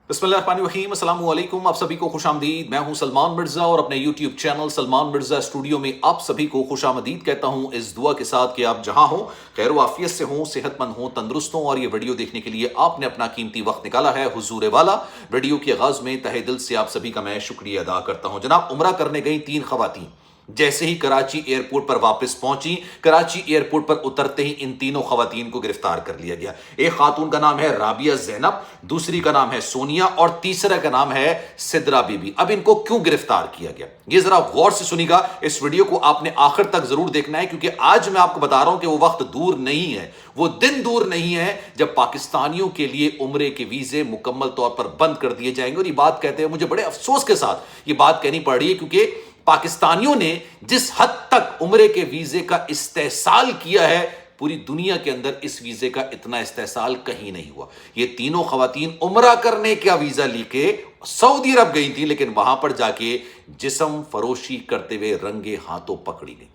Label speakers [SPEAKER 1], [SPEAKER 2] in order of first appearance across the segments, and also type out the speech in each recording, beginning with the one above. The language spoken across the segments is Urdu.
[SPEAKER 1] بسم اللہ الرحمن الرحیم، السلام علیکم، آپ سبھی کو خوش آمدید۔ میں ہوں سلمان مرزا اور اپنے YouTube channel Salman Mirza studio میں آپ سبھی کو خوش آمدید کہتا ہوں، اس دعا کے ساتھ کہ آپ جہاں ہوں خیر و عافیت سے ہوں، صحت مند ہوں، تندرست ہوں، اور یہ ویڈیو دیکھنے کے لیے آپ نے اپنا قیمتی وقت نکالا ہے حضور والا۔ ویڈیو کے آغاز میں تہہ دل سے آپ سبھی کا میں شکریہ ادا کرتا ہوں۔ جناب، عمرہ کرنے گئی 3 خواتین جیسے ہی کراچی ایئرپورٹ پر واپس پہنچی، کراچی ایئرپورٹ پر اترتے ہی ان تینوں خواتین کو گرفتار کر لیا گیا۔ ایک خاتون کا نام ہے رابعہ زینب، دوسری کا نام ہے سونیا، اور تیسرا کا نام ہے سدرا بی بی۔ اب ان کو کیوں گرفتار کیا گیا، یہ ذرا غور سے سنیے گا۔ اس ویڈیو کو آپ نے آخر تک ضرور دیکھنا ہے، کیونکہ آج میں آپ کو بتا رہا ہوں کہ وہ وقت دور نہیں ہے، وہ دن دور نہیں ہے جب پاکستانیوں کے لیے عمرے کے ویزے مکمل طور پر بند کر دیے جائیں گے۔ اور یہ بات کہتے ہیں، مجھے بڑے افسوس کے ساتھ یہ بات کہنی پڑ رہی ہے، کیونکہ پاکستانیوں نے جس حد تک عمرے کے ویزے کا استحصال کیا ہے، پوری دنیا کے اندر اس ویزے کا اتنا استحصال کہیں نہیں ہوا۔ یہ تینوں خواتین عمرہ کرنے کا ویزا لے کے سعودی عرب گئی تھی، لیکن وہاں پر جا کے جسم فروشی کرتے ہوئے رنگے ہاتھوں پکڑی گئی۔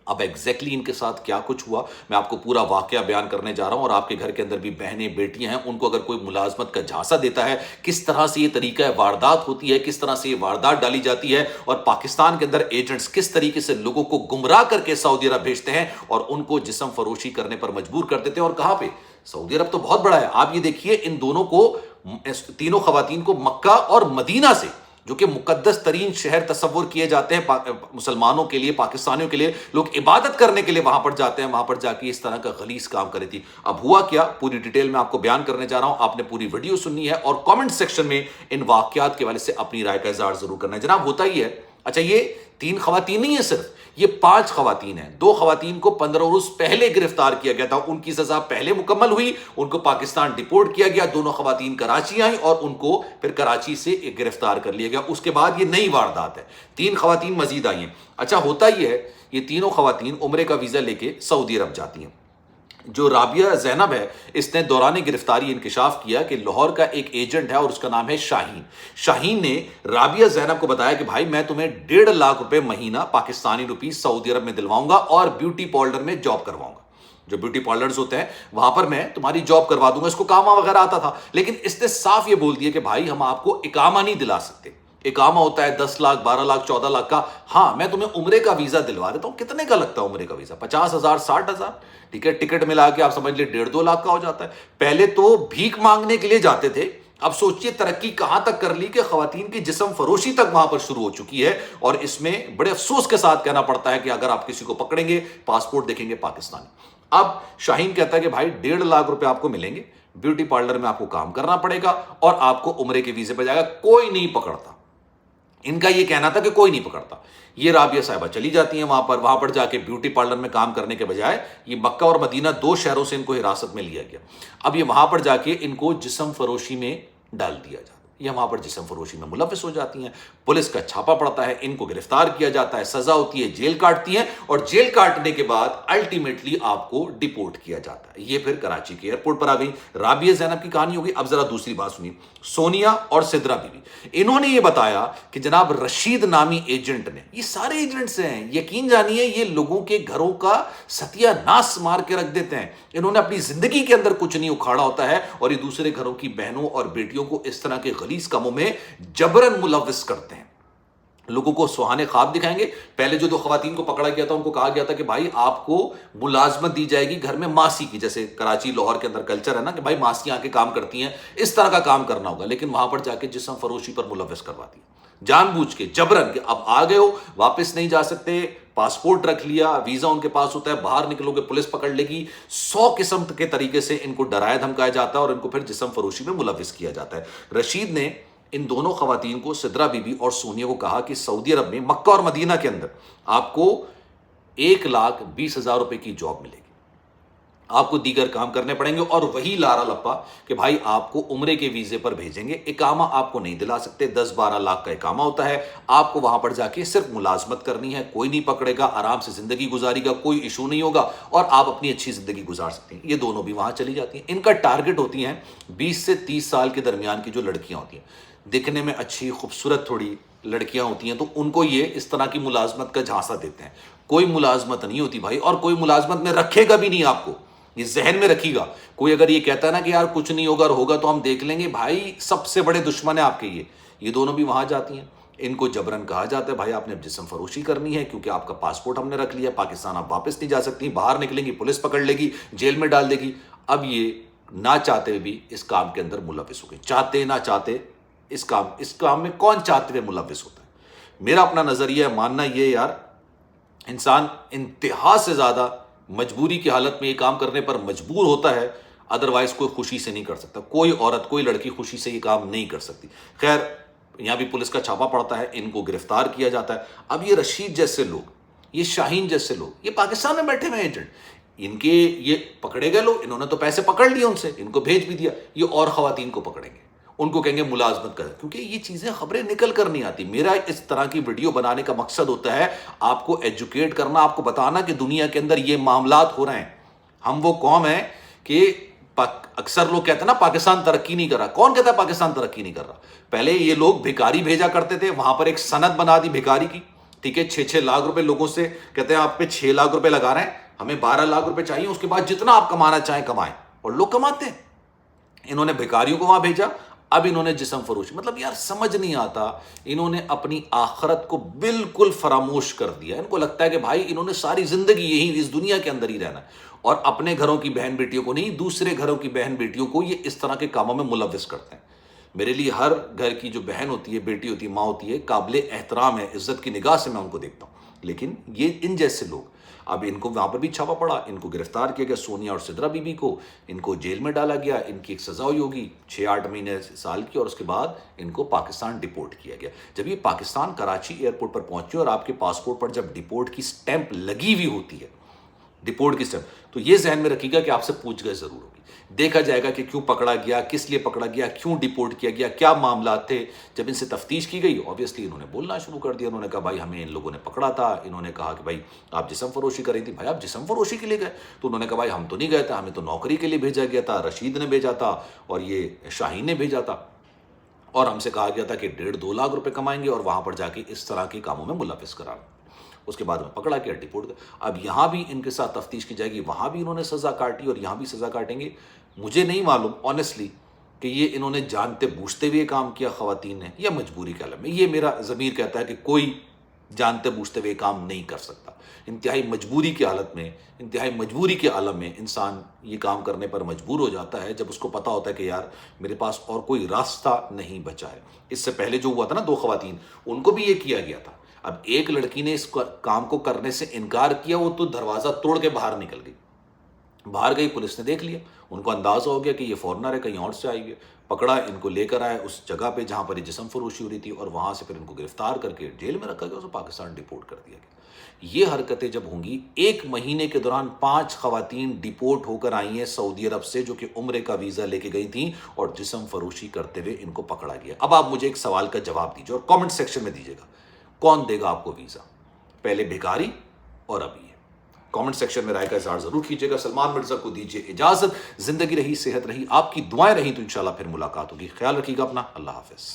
[SPEAKER 1] اب ایگزیکٹلی ان کے ساتھ کیا کچھ ہوا، میں آپ کو پورا واقعہ بیان کرنے جا رہا ہوں، اور آپ کے گھر کے اندر بھی بہنیں بیٹیاں ہیں، ان کو اگر کوئی ملازمت کا جھانسا دیتا ہے، کس طرح سے یہ طریقہ واردات ہوتی ہے، کس طرح سے یہ واردات ڈالی جاتی ہے، اور پاکستان کے اندر ایجنٹس کس طریقے سے لوگوں کو گمراہ کر کے سعودی عرب بھیجتے ہیں اور ان کو جسم فروشی کرنے پر مجبور کر دیتے ہیں۔ اور کہاں پہ؟ سعودی عرب تو بہت بڑا ہے۔ آپ یہ دیکھیے، ان دونوں کو، تینوں خواتین کو مکہ اور مدینہ سے، جو کہ مقدس ترین شہر تصور کیے جاتے ہیں مسلمانوں کے لیے، پاکستانیوں کے لیے، لوگ عبادت کرنے کے لیے وہاں پر جاتے ہیں، وہاں پر جا کے اس طرح کا غلیظ کام کری تھی۔ اب ہوا کیا، پوری ڈیٹیل میں آپ کو بیان کرنے جا رہا ہوں، آپ نے پوری ویڈیو سننی ہے اور کامنٹ سیکشن میں ان واقعات کے حوالے سے اپنی رائے کا اظہار ضرور کرنا ہے۔ جناب، ہوتا ہی ہے، اچھا یہ 3 خواتین نہیں ہیں، صرف یہ 5 خواتین ہیں۔ 2 خواتین کو 15 روز پہلے گرفتار کیا گیا تھا، ان کی سزا پہلے مکمل ہوئی، ان کو پاکستان ڈیپورٹ کیا گیا، دونوں خواتین کراچی آئیں اور ان کو پھر کراچی سے گرفتار کر لیا گیا۔ اس کے بعد یہ نئی واردات ہے، 3 خواتین مزید آئی ہیں۔ اچھا ہوتا ہی ہے، یہ تینوں خواتین عمرے کا ویزا لے کے سعودی عرب جاتی ہیں۔ جو رابعہ زینب ہے، اس نے دوران گرفتاری انکشاف کیا کہ لاہور کا ایک ایجنٹ ہے اور اس کا نام ہے شاہین۔ شاہین نے رابعہ زینب کو بتایا کہ بھائی میں تمہیں 1.5 لاکھ روپے مہینہ پاکستانی روپیز سعودی عرب میں دلواؤں گا اور بیوٹی پارلر میں جاب کرواؤں گا، جو بیوٹی پارلرز ہوتے ہیں وہاں پر میں تمہاری جاب کروا دوں گا۔ اس کو کاما وغیرہ آتا تھا، لیکن اس نے صاف یہ بول دیا کہ بھائی ہم آپ کو اقامہ نہیں دلا سکتے، اقامہ ہوتا ہے 10 لاکھ 12 لاکھ 14 لاکھ کا، ہاں میں تمہیں عمرے کا ویزا دلوا دیتا ہوں۔ کتنے کا لگتا ہے عمرے کا ویزا؟ 50,000 60,000، ٹھیک ہے، ٹکٹ ملا کے آپ سمجھ لیں 1.5-2 لاکھ کا ہو جاتا ہے۔ پہلے تو بھیک مانگنے کے لیے جاتے تھے، اب سوچئے ترقی کہاں تک کر لی کہ خواتین کی جسم فروشی تک وہاں پر شروع ہو چکی ہے۔ اور اس میں بڑے افسوس کے ساتھ کہنا پڑتا ہے کہ اگر آپ کسی کو پکڑیں گے، پاسپورٹ دیکھیں گے پاکستانی۔ اب شاہین کہتا ہے کہ بھائی 1.5 لاکھ روپے آپ کو ملیں گے، بیوٹی پارلر میں آپ کو کام کرنا پڑے گا اور آپ کو عمرے کے ویزے پہ جائے گا، کوئی نہیں پکڑتا۔ ان کا یہ کہنا تھا کہ کوئی نہیں پکڑتا۔ یہ رابعہ صاحبہ چلی جاتی ہیں وہاں پر جا کے بیوٹی پارلر میں کام کرنے کے بجائے یہ مکہ اور مدینہ 2 شہروں سے ان کو حراست میں لیا گیا۔ اب یہ وہاں پر جا کے ان کو جسم فروشی میں ڈال دیا جاتا ہے، یہ وہاں پر جسم فروشی میں ملوث ہو جاتی ہیں، پولیس کا چھاپا پڑتا ہے، ان کو گرفتار کیا جاتا ہے، سزا ہوتی ہے، جیل کاٹتی ہیں، اور جیل کاٹنے کے بعد الٹیمیٹلی آپ کو ڈیپورٹ کیا جاتا ہے۔ یہ پھر کراچی کے ایئرپورٹ پر آ گئی۔ رابعہ زینب کی کہانی ہوگی۔ اب ذرا دوسری بات سنیے، سونیا اور سدرا بی بی، انہوں نے یہ بتایا کہ جناب رشید نامی ایجنٹ نے، یہ سارے ایجنٹس ہیں، یقین جانیے یہ لوگوں کے گھروں کا ستیہ ناس مار کے رکھ دیتے ہیں۔ انہوں نے اپنی زندگی کے اندر کچھ نہیں اکھاڑا ہوتا ہے، اور یہ دوسرے گھروں کی بہنوں اور بیٹیوں کو اس طرح کے غلیظ کاموں میں جبرن ملوث کرتے ہیں۔ لوگوں کو سہانے خواب دکھائیں گے۔ پہلے جو 2 خواتین کو پکڑا گیا تھا ان کو کہا گیا تھا کہ بھائی آپ کو ملازمت دی جائے گی گھر میں ماسی کی، جیسے کراچی لاہور کے اندر کلچر ہے نا کہ بھائی ماسیاں آ کے کام کرتی ہیں، اس طرح کا کام کرنا ہوگا، لیکن وہاں پر جا کے جسم فروشی پر ملوث کرواتی ہیں جان بوجھ کے، جبرن، کہ اب آ گئے ہو واپس نہیں جا سکتے، پاسپورٹ رکھ لیا، ویزا ان کے پاس ہوتا ہے، باہر نکلو گے پولیس پکڑ لے گی، 100 قسم کے طریقے سے ان کو ڈرایا دھمکایا جاتا ہے اور ان کو پھر جسم فروشی میں ملوث کیا جاتا ہے۔ رشید نے ان دونوں خواتین کو، سدرا بی بی اور سونیا کو، کہا کہ سعودی عرب میں مکہ اور مدینہ کے اندر آپ کو 1,20,000 روپے کی جاب ملے گی، آپ کو دیگر کام کرنے پڑیں گے، اور وہی لارا لپا کہ بھائی آپ کو عمرے کے ویزے پر بھیجیں گے، اقامہ آپ کو نہیں دلا سکتے، 10-12 لاکھ کا اقامہ ہوتا ہے، آپ کو وہاں پر جا کے صرف ملازمت کرنی ہے، کوئی نہیں پکڑے گا، آرام سے زندگی گزاری گا، کوئی ایشو نہیں ہوگا، اور آپ اپنی اچھی زندگی گزار سکتے ہیں۔ یہ دونوں بھی وہاں چلی جاتی ہیں۔ ان کا ٹارگٹ ہوتی ہیں 20 سے 30 سال کے درمیان کی جو لڑکیاں ہوتی ہیں، دکھنے میں اچھی خوبصورت تھوڑی لڑکیاں ہوتی ہیں، تو ان کو یہ اس طرح کی ملازمت کا جھانسا دیتے ہیں۔ کوئی ملازمت نہیں ہوتی بھائی، اور کوئی ملازمت میں رکھے گا بھی نہیں آپ کو۔ یہ ذہن میں رکھیے گا. کوئی اگر یہ کہتا ہے نا کہ یار کچھ نہیں ہوگا اور ہوگا تو ہم دیکھ لیں گے، بھائی سب سے بڑے دشمن ہیں آپ کے یہ دونوں بھی وہاں جاتی ہیں. ان کو جبرن کہا جاتا ہے بھائی آپ نے اب جسم فروشی کرنی ہے کیونکہ آپ کا پاسپورٹ ہم نے رکھ لیا، پاکستان آپ واپس نہیں جا سکتی، باہر نکلیں گی پولیس پکڑ لے گی، جیل میں ڈال دے گی. اب یہ نہ چاہتے بھی اس کام کے اندر ملوث ہو گئے. چاہتے نہ چاہتے اس کام میں کون چاہتے ہوئے ملوث ہوتا ہے؟ میرا اپنا نظریہ ماننا یہ یار، انسان انتہا سے زیادہ مجبوری کی حالت میں یہ کام کرنے پر مجبور ہوتا ہے، ادروائز کوئی خوشی سے نہیں کر سکتا. کوئی عورت کوئی لڑکی خوشی سے یہ کام نہیں کر سکتی. خیر یہاں بھی پولیس کا چھاپا پڑتا ہے، ان کو گرفتار کیا جاتا ہے. اب یہ رشید جیسے لوگ، یہ شاہین جیسے لوگ، یہ پاکستان میں بیٹھے ہوئے ایجنٹ، ان کے یہ پکڑے گئے لوگ، انہوں نے تو پیسے پکڑ لیے ان سے، ان کو بھیج بھی دیا. یہ اور خواتین کو پکڑیں گے، ان کو کہیں گے ملازمت کر، کیونکہ یہ چیزیں خبریں نکل کر نہیں آتی. میرا اس طرح کی ویڈیو بنانے کا مقصد ہوتا ہے آپ کو ایجوکیٹ کرنا، آپ کو بتانا کہ دنیا کے اندر یہ معاملات ہو رہے ہیں. ہم وہ قوم ہیں کہ اکثر لوگ کہتے ہیں نا پاکستان ترقی نہیں کر رہا. کون کہتا ہے پاکستان ترقی نہیں کر رہا؟ پہلے یہ لوگ بھکاری بھیجا کرتے تھے، وہاں پر ایک سند بنا دی بھکاری کی، ٹھیک ہے، 6 لاکھ روپے لوگوں سے کہتے ہیں آپ پہ 6 لاکھ روپے لگا رہے ہیں، ہمیں 12 لاکھ روپے چاہیے، اس کے بعد جتنا آپ کمانا چاہیں کمائیں. اور لوگ کماتے ہیں. انہوں نے بھکاریوں کو وہاں بھیجا. اب انہوں نے جسم فروشی، مطلب یار سمجھ نہیں آتا. انہوں نے اپنی آخرت کو بالکل فراموش کر دیا. ان کو لگتا ہے کہ بھائی انہوں نے ساری زندگی یہی اس دنیا کے اندر ہی رہنا ہے، اور اپنے گھروں کی بہن بیٹیوں کو نہیں، دوسرے گھروں کی بہن بیٹیوں کو یہ اس طرح کے کاموں میں ملوث کرتے ہیں. میرے لیے ہر گھر کی جو بہن ہوتی ہے، بیٹی ہوتی ہے، ماں ہوتی ہے، قابل احترام ہے، عزت کی نگاہ سے میں ان کو دیکھتا ہوں. لیکن یہ ان جیسے لوگ، اب ان کو وہاں پر بھی چھاپا پڑا، ان کو گرفتار کیا گیا، سونیا اور سدرا بی بی کو، ان کو جیل میں ڈالا گیا. ان کی ایک سزا ہوئی ہوگی 6-8 مہینے سال کی، اور اس کے بعد ان کو پاکستان ڈیپورٹ کیا گیا. جب یہ پاکستان کراچی ایئرپورٹ پر پہنچے اور آپ کے پاسپورٹ پر جب ڈیپورٹ کی سٹیمپ لگی ہوئی ہوتی ہے، ڈیپورٹ کی سٹیمپ، تو یہ ذہن میں رکھیے گا کہ آپ سے پوچھ گچھ ضرور ہوگی. دیکھا جائے گا کہ کیوں پکڑا گیا، کس لیے پکڑا گیا، کیوں ڈیپورٹ کیا گیا، کیا معاملات تھے. جب ان سے تفتیش کی گئی، obviously انہوں نے بولنا شروع کر دیا. انہوں نے کہا بھائی ہمیں ان لوگوں نے پکڑا تھا. انہوں نے کہا کہ بھائی آپ جسم فروشی کر رہی تھی. بھائی آپ جسم فروشی کے لیے گئے؟ تو انہوں نے کہا بھائی ہم تو نہیں گئے تھے، ہمیں تو نوکری کے لیے بھیجا گیا تھا، رشید نے بھیجا تھا اور یہ شاہین نے بھیجا تھا، اور ہم سے کہا گیا تھا کہ 1.5-2 لاکھ روپے کمائیں گے اور وہاں پر جا کے اس طرح کے کاموں میں ملوث کرا. اس کے بعد میں پکڑا کیا، ڈیپورٹ. اب یہاں بھی ان کے ساتھ تفتیش کی جائے گی، وہاں بھی انہوں نے سزا کاٹی اور یہاں بھی سزا کاٹیں گے. مجھے نہیں معلوم آنیسٹلی کہ یہ انہوں نے جانتے بوجھتے ہوئے کام کیا خواتین نے یا مجبوری کے عالم میں. یہ میرا ضمیر کہتا ہے کہ کوئی جانتے بوجھتے ہوئے کام نہیں کر سکتا. انتہائی مجبوری کی حالت میں، انتہائی مجبوری کے عالم میں انسان یہ کام کرنے پر مجبور ہو جاتا ہے جب اس کو پتا ہوتا ہے کہ یار میرے پاس اور کوئی راستہ نہیں بچا ہے. اس سے پہلے جو ہوا تھا نا 2 خواتین، ان کو بھی یہ کیا گیا تھا. اب ایک لڑکی نے اس کام کو کرنے سے انکار کیا، وہ تو دروازہ توڑ کے باہر نکل گئی. باہر گئی، پولیس نے دیکھ لیا، ان کو اندازہ ہو گیا کہ یہ فورنر ہے، کہیں اور سے آئی ہے. پکڑا، ان کو لے کر آئے اس جگہ پہ جہاں پر یہ جسم فروشی ہو رہی تھی، اور وہاں سے پھر ان کو گرفتار کر کے جیل میں رکھا گیا، اسے پاکستان ڈیپورٹ کر دیا گیا. یہ حرکتیں جب ہوں گی، 1 مہینے کے دوران 5 خواتین ڈیپورٹ ہو کر آئی ہیں سعودی عرب سے، جو کہ عمرے کا ویزا لے کے گئی تھیں، اور جسم فروشی کرتے ہوئے ان کو پکڑا گیا. اب آپ مجھے ایک سوال کا جواب دیجیے اور کامنٹ سیکشن میں دیجیے گا، کون دے گا آپ کو ویزا؟ پہلے بھکاری اور اب یہ؟ کامنٹ سیکشن میں رائے کا اظہار ضرور کیجیے گا. سلمان مرزا کو دیجیے اجازت. زندگی رہی، صحت رہی، آپ کی دعائیں رہی تو انشاءاللہ پھر ملاقات ہوگی. خیال رکھیے گا اپنا. اللہ حافظ.